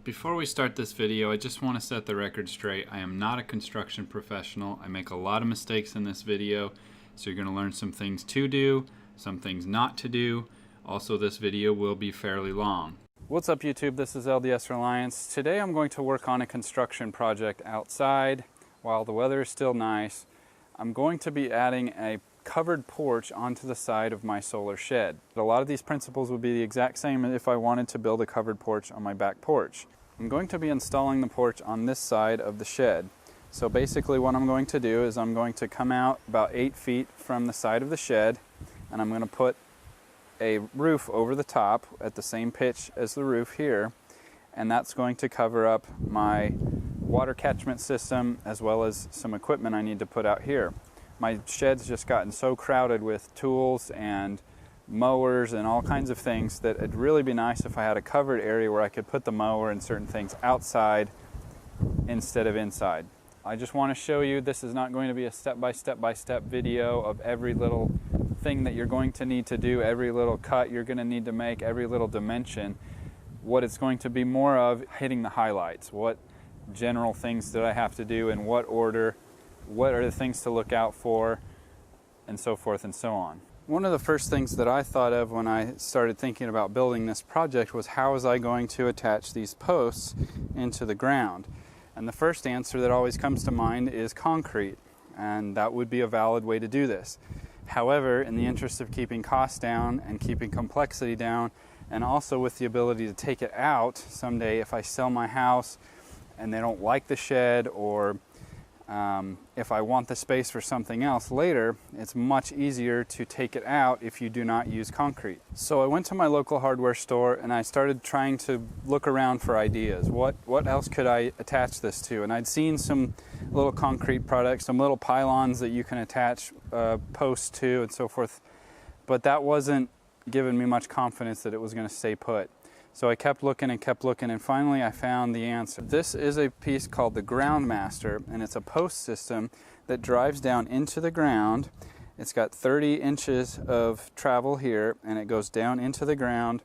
Before we start this video, I just want to set the record straight. I am not a construction professional. I make a lot of mistakes in this video, so you're going to learn some things to do, some things not to do. Also, this video will be fairly long. What's up YouTube? This is LDS Reliance. Today I'm going to work on a construction project outside while the weather is still nice. I'm going to be adding a covered porch onto the side of my solar shed. A lot of these principles would be the exact same if I wanted to build a covered porch on my back porch. I'm going to be installing the porch on this side of the shed. So basically what I'm going to do is I'm going to come out about 8 feet from the side of the shed, and I'm going to put a roof over the top at the same pitch as the roof here, and that's going to cover up my water catchment system as well as some equipment I need to put out here. My shed's just gotten so crowded with tools and mowers and all kinds of things that it'd really be nice if I had a covered area where I could put the mower and certain things outside instead of inside. I just want to show you, this is not going to be a step-by-step video of every little thing that you're going to need to do, every little cut you're going to need to make, every little dimension. What it's going to be more of hitting the highlights. What general things did I have to do, in what order, what are the things to look out for, and so forth and so on. One of the first things that I thought of when I started thinking about building this project was, how was I going to attach these posts into the ground? And the first answer that always comes to mind is concrete, and that would be a valid way to do this. However, in the interest of keeping costs down and keeping complexity down, and also with the ability to take it out someday if I sell my house and they don't like the shed, or if I want the space for something else later, it's much easier to take it out if you do not use concrete. So I went to my local hardware store and I started trying to look around for ideas. What else could I attach this to? And I'd seen some little concrete products, some little pylons that you can attach posts to and so forth, but that wasn't giving me much confidence that it was going to stay put. So I kept looking, and finally I found the answer. This is a piece called the Groundmaster, and it's a post system that drives down into the ground. It's got 30 inches of travel here, and it goes down into the ground,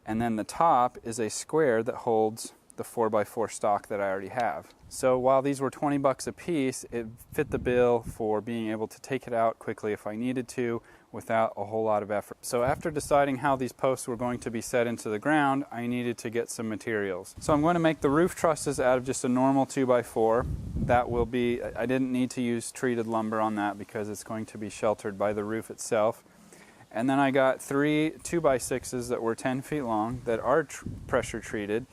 and then the top is a square that holds the 4x4 stock that I already have. So while these were 20 bucks a piece, it fit the bill for being able to take it out quickly if I needed to without a whole lot of effort. So after deciding how these posts were going to be set into the ground, I needed to get some materials. So I'm going to make the roof trusses out of just a normal 2x4. That will be, I didn't need to use treated lumber on that because it's going to be sheltered by the roof itself. And then I got 3 2x6s that were 10 feet long that are pressure treated,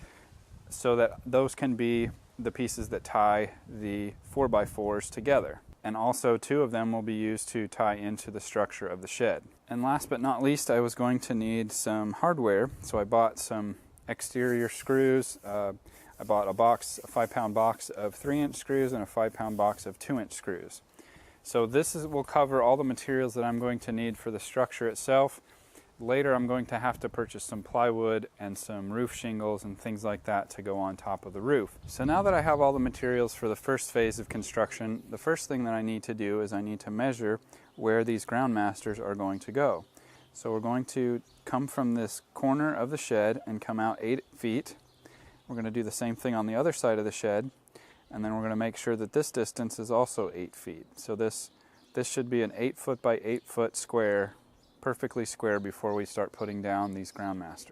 so that those can be the pieces that tie the 4x4s together. And also 2 of them will be used to tie into the structure of the shed. And last but not least, I was going to need some hardware, so I bought some exterior screws. I bought a 5-pound box of 3-inch screws and a 5-pound box of 2-inch screws. So this will cover all the materials that I'm going to need for the structure itself. Later I'm going to have to purchase some plywood and some roof shingles and things like that to go on top of the roof. So now that I have all the materials for the first phase of construction, the first thing that I need to do is I need to measure where these Groundmasters are going to go. So we're going to come from this corner of the shed and come out 8 feet. We're going to do the same thing on the other side of the shed, and then we're going to make sure that this distance is also 8 feet. So this should be an 8 foot by 8 foot square, perfectly square, before we start putting down these Groundmasters.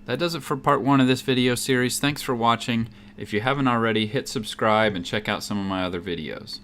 That does it for part 1 of this video series. Thanks for watching. If you haven't already, hit subscribe and check out some of my other videos.